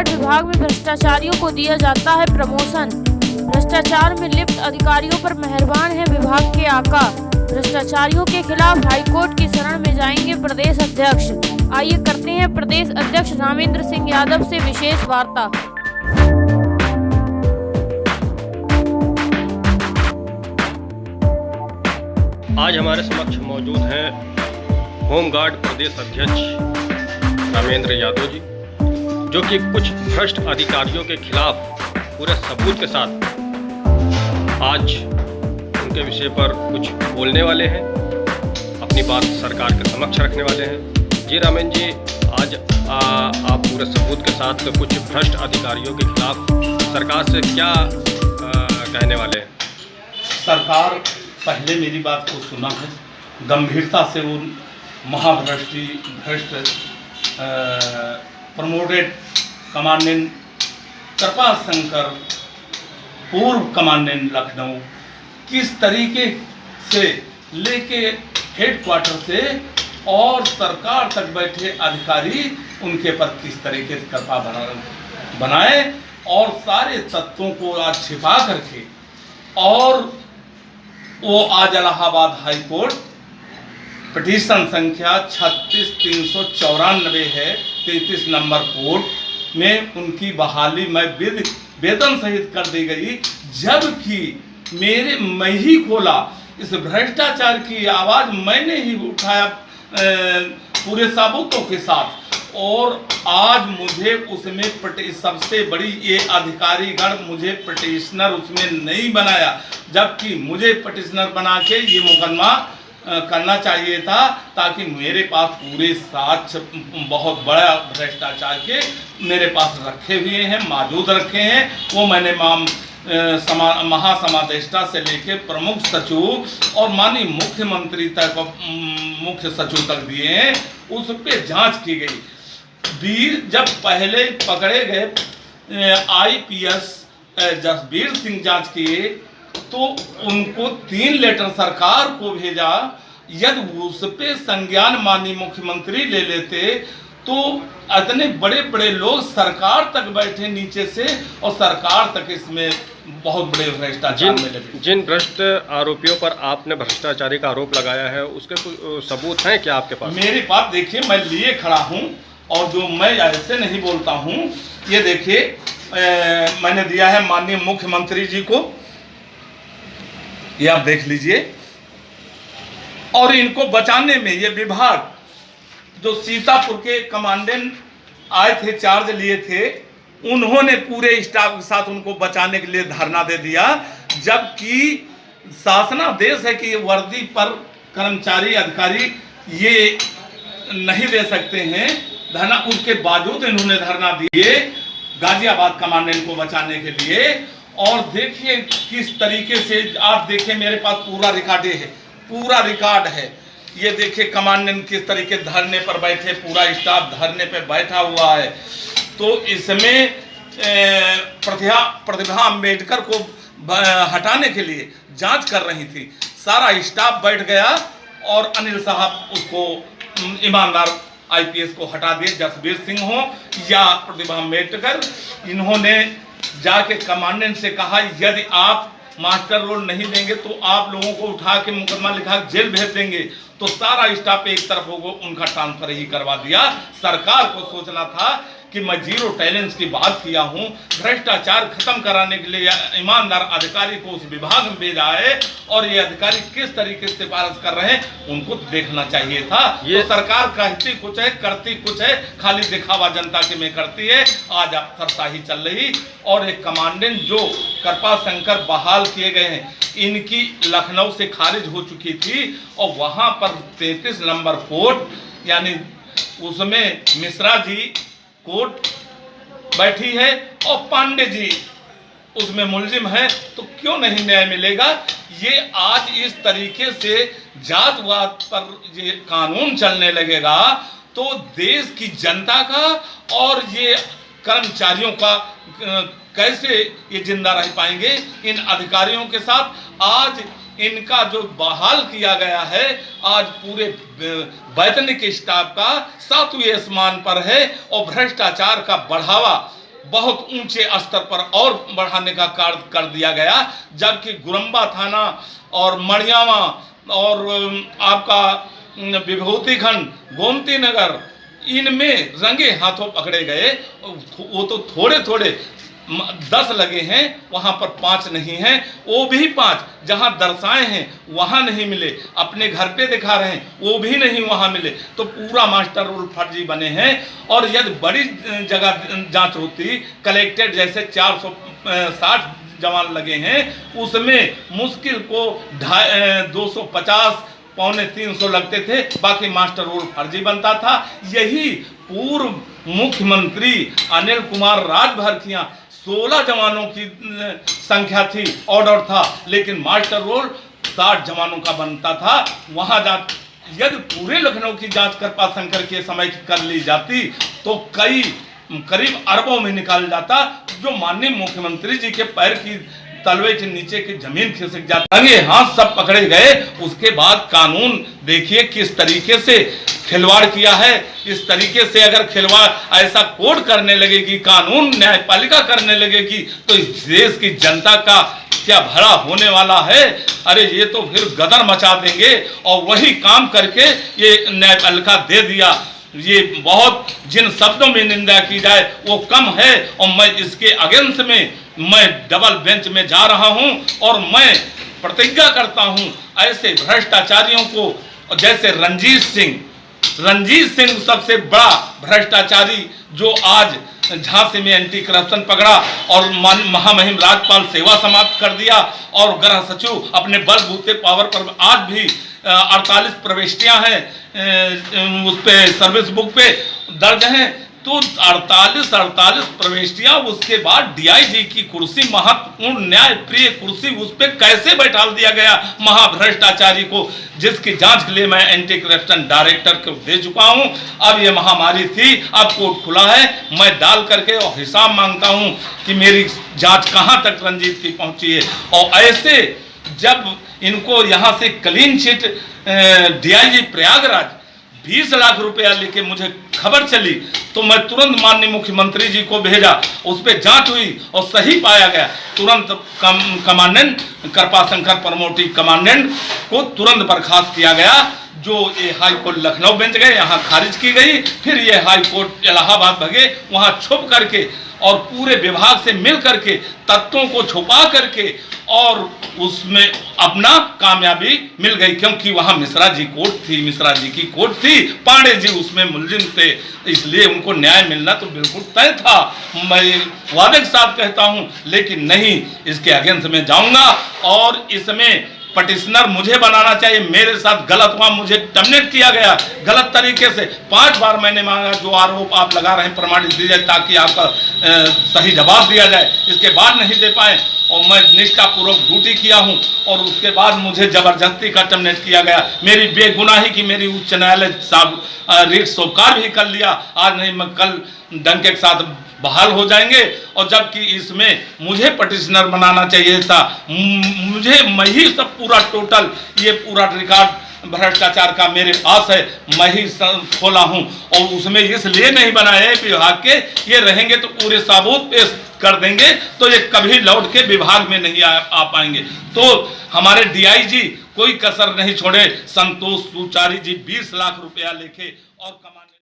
Home guard विभाग में भ्रष्टाचारियों को दिया जाता है प्रमोशन। भ्रष्टाचार में लिप्त अधिकारियों पर मेहरबान है विभाग के आका। भ्रष्टाचारियों के खिलाफ हाईकोर्ट की शरण में जाएंगे प्रदेश अध्यक्ष। आइए करते हैं प्रदेश अध्यक्ष रामेंद्र सिंह यादव से विशेष वार्ता। आज हमारे समक्ष मौजूद हैं होमगार्ड प्रदेश अध्यक्ष रामेंद्र यादव जी, जो कि कुछ भ्रष्ट अधिकारियों के खिलाफ पूरे सबूत के साथ आज उनके विषय पर कुछ बोलने वाले हैं, अपनी बात सरकार के समक्ष रखने वाले हैं। जी रामेंद्र जी, आज आप पूरे सबूत के साथ कुछ भ्रष्ट अधिकारियों के खिलाफ सरकार से क्या कहने वाले हैं? सरकार पहले मेरी बात को सुना है, गंभीरता से उन भ्रष्ट प्रमोटेड कमांडेंट कृपाशंकर, पूर्व कमांडेंट लखनऊ, किस तरीके से लेके हेडक्वार्टर से और सरकार तक बैठे अधिकारी उनके पर किस तरीके से कृपा बनाए और सारे तत्वों को आज छिपा करके, और वो आज इलाहाबाद हाई कोर्ट पिटीशन संख्या 36,394 है, 33 नंबर कोर्ट में उनकी बहाली में वेतन सहित कर दी गई, जबकि मैं ही खोला, इस भ्रष्टाचार की आवाज़ मैंने ही उठाया पूरे सबूतों के साथ, और आज मुझे उसमें सबसे बड़ी ये अधिकारीगण मुझे पिटिशनर उसमें नहीं बनाया, जबकि मुझे पिटिशनर बना के ये मुकदमा करना चाहिए था, ताकि मेरे पास पूरे साक्ष्य बहुत बड़ा भ्रष्टाचार के मेरे पास रखे हुए हैं, मौजूद रखे हैं। वो मैंने महासमादेष्टा से लेके प्रमुख सचिव और माननीय मुख्यमंत्री तक, मुख्य सचिव तक दिए हैं, उस पर जांच की गई। जब पहले पकड़े गए IPS जसबीर सिंह जांच किए तो उनको 3 लेटर सरकार को भेजा। यदि उस पे संज्ञान माननीय मुख्यमंत्री ले लेते तो इतने बड़े बड़े लोग सरकार तक बैठे नीचे से, और सरकार तक इसमें बहुत बड़े भ्रष्टाचार में लगे। जिन भ्रष्ट आरोपियों पर आपने भ्रष्टाचारी का आरोप लगाया है, उसके कुछ सबूत हैं क्या आपके पास? मेरे पास देखिए, मैं लिए खड़ा हूँ और जो मैं ऐसे नहीं बोलता हूँ। ये देखिए, मैंने दिया है माननीय मुख्यमंत्री जी को, ये आप देख लीजिए। और इनको बचाने में ये विभाग, जो सीतापुर के कमांडेंट आए थे, चार्ज लिए थे, उन्होंने पूरे स्टाफ के साथ उनको बचाने के लिए धरना दे दिया, जबकि शासनादेश है कि वर्दी पर कर्मचारी अधिकारी ये नहीं दे सकते हैं धरना, उसके बावजूद इन्होंने धरना दिए गाजियाबाद कमांडेंट को बचाने के लिए। और देखिए किस तरीके से, आप देखिए मेरे पास पूरा रिकॉर्ड है। ये देखिए कमांडेंट किस तरीके धरने पर बैठे, पूरा स्टाफ धरने पर बैठा हुआ है। तो इसमें प्रतिभा अम्बेडकर को हटाने के लिए जांच कर रही थी, सारा स्टाफ बैठ गया और अनिल साहब उसको ईमानदार IPS को हटा दिए, जसबीर सिंह हो या प्रतिभा अम्बेडकर। इन्होंने जाके कमांडेंट से कहा, यदि आप मास्टर रोल नहीं देंगे तो आप लोगों को उठा के मुकदमा लिखा जेल भेज देंगे। तो सारा स्टाफ एक तरफ होगा, उनका ट्रांसफर ही करवा दिया। सरकार को सोचना था कि मैं जीरो टैलेंस की बात किया हूं, भ्रष्टाचार खत्म कराने के लिए ईमानदार अधिकारी को उस विभाग में भेजा है, और ये अधिकारी किस तरीके से सिफारिश कर रहे हैं उनको देखना चाहिए था। ये तो सरकार कहती कुछ है, करती कुछ है, खाली दिखावा जनता के में करती है। आज अफसरशाही चल रही, और एक कमांडेंट जो कृपाशंकर बहाल किए गए हैं, इनकी लखनऊ से खारिज हो चुकी थी, और वहां पर 33 नंबर कोर्ट, यानी उसमें मिश्रा जी कोर्ट बैठी है और पांडे जी उसमें मुलजिम है, तो क्यों नहीं न्याय मिलेगा? ये आज इस तरीके से जातवाद पर ये कानून चलने लगेगा तो देश की जनता का और ये कर्मचारियों का कैसे ये जिंदा रह पाएंगे? इन अधिकारियों के साथ आज इनका जो बहाल किया गया है, आज पूरे वैतनिक स्टाफ का 7वें आसमान पर है, और भ्रष्टाचार का बढ़ावा बहुत ऊंचे स्तर पर और बढ़ाने का कार्य कर दिया गया, जबकि गुरम्बा थाना और मड़ियावा और आपका विभूतिखंड, गोमती नगर, इनमें रंगे हाथों पकड़े गए। वो तो थोड़े थोड़े 10 लगे हैं, वहां पर 5 नहीं हैं, वो भी 5 जहां दर्शाए हैं वहां नहीं मिले, अपने घर पे दिखा रहे हैं वो भी नहीं वहां मिले, तो पूरा मास्टर रोल फर्जी बने हैं। और यदि बड़ी जगह जांच होती, कलेक्टेड जैसे 460 जवान लगे हैं, उसमें मुश्किल को 250 पौने 300 लगते थे, बाकी मास्टर रोल फर्जी बनता था। यही पूर्व मुख्यमंत्री अनिल कुमार राजभर 16 जवानों की संख्या थी, ऑर्डर था, लेकिन मास्टर रोल 60 जवानों का बनता था। वहां जांच यदि पूरे लखनऊ की जांच कृपाशंकर के समय की कर ली जाती तो करीब अरबों में निकाल जाता, जो माननीय मुख्यमंत्री जी के पैर की तलवे के नीचे की जमीन खिसक जाती। रंगे हाथ सब पकड़े गए। उसके बाद कानून देखिए किस तरीके से खिलवाड़ किया है। इस तरीके से अगर खिलवाड़ ऐसा कोड करने लगेगी, कानून न्यायपालिका करने लगेगी, तो इस देश की जनता का क्या भला होने वाला है। अरे ये तो फिर गदर मचा देंगे। और वही काम करके ये न्यायपालिका दे दिया। ये बहुत जिन शब्दों में निंदा की जाए वो कम है। और मैं इसके अगेंस्ट में मैं डबल बेंच में जा रहा हूं और मैं प्रतिज्ञा करता हूं ऐसे भ्रष्टाचारियों को, जैसे रंजीत सिंह सबसे बड़ा भ्रष्टाचारी जो आज झांसी में एंटी करप्शन पकड़ा और महामहिम राज्यपाल सेवा समाप्त कर दिया, और गृह सचिव अपने बलबूते पावर पर आज भी 48 प्रविष्टियां हैं उस पे सर्विस बुक पे दर्ज हैं। तो 48 प्रविष्टियां, उसके बाद डीआईजी की कुर्सी, महत्वपूर्ण न्याय प्रिय कुर्सी, उस पर कैसे बैठा दिया गया महाभ्रष्टाचारी को, जिसकी जांच के लिए मैं एंटी करप्शन डायरेक्टर को दे चुका हूं। अब ये महामारी थी, अब कोर्ट खुला है, मैं डाल करके और हिसाब मांगता हूं कि मेरी जांच कहां तक रंजीत की पहुंची है। और ऐसे जब इनको यहां से clean chit DIG Prayagraj 20 lakh रुपया लेके मुझे खबर चली, तो मैं तुरंत माननीय मुख्यमंत्री जी को भेजा। उस पर जांच हुई और सही पाया गया। तुरंत कमांडेंट कृपाशंकर प्रमोटी कमांडेंट को तुरंत बर्खास्त किया गया, जो ये हाई कोर्ट लखनऊ बेंच गए, यहाँ खारिज की गई। फिर ये हाई कोर्ट इलाहाबाद भगे, वहाँ छुप करके और पूरे विभाग से मिल करके तत्वों को छुपा करके और उसमें अपना कामयाबी मिल गई, क्योंकि वहां मिश्रा जी की कोर्ट थी, पांडे जी उसमें मुलजिम थे, इसलिए उनको न्याय मिलना तो बिल्कुल तय था। मैं वादे के साथ कहता हूं, लेकिन नहीं, इसके अगेंस्ट में जाऊंगा और इसमें पटिशनर मुझे बनाना चाहिए। मेरे साथ गलत हुआ, मुझे टर्मिनेट किया गया गलत तरीके से। 5 बार मैंने मांगा जो आरोप आप लगा रहे हैं प्रमाणित दिया जाए, ताकि आपका सही जवाब दिया जाए। इसके बाद नहीं दे पाए और मैं निष्ठापूर्वक ड्यूटी किया हूं, और उसके बाद मुझे जबरदस्ती का टर्मिनेट किया गया। मेरी बेगुनाही की मेरी उच्च न्यायालय साहब रीट स्वीकार भी कर लिया। आज नहीं मैं कल डंके के साथ बहाल हो जाएंगे। और जबकि इसमें मुझे पटिशनर बनाना चाहिए था, मैं ही सब पूरा टोटल ये पूरा रिकॉर्ड भ्रष्टाचार का मेरे पास है, मैं ही खोला हूं। और उसमें इसलिए नहीं बनाए विभाग के, ये रहेंगे तो पूरे सबूत पेश कर देंगे, तो ये कभी लौट के विभाग में नहीं आ पाएंगे। तो हमारे डीआईजी कोई कसर नहीं छोड़े। संतोष सुचारी जी 20 लाख रुपया लेके और कमाने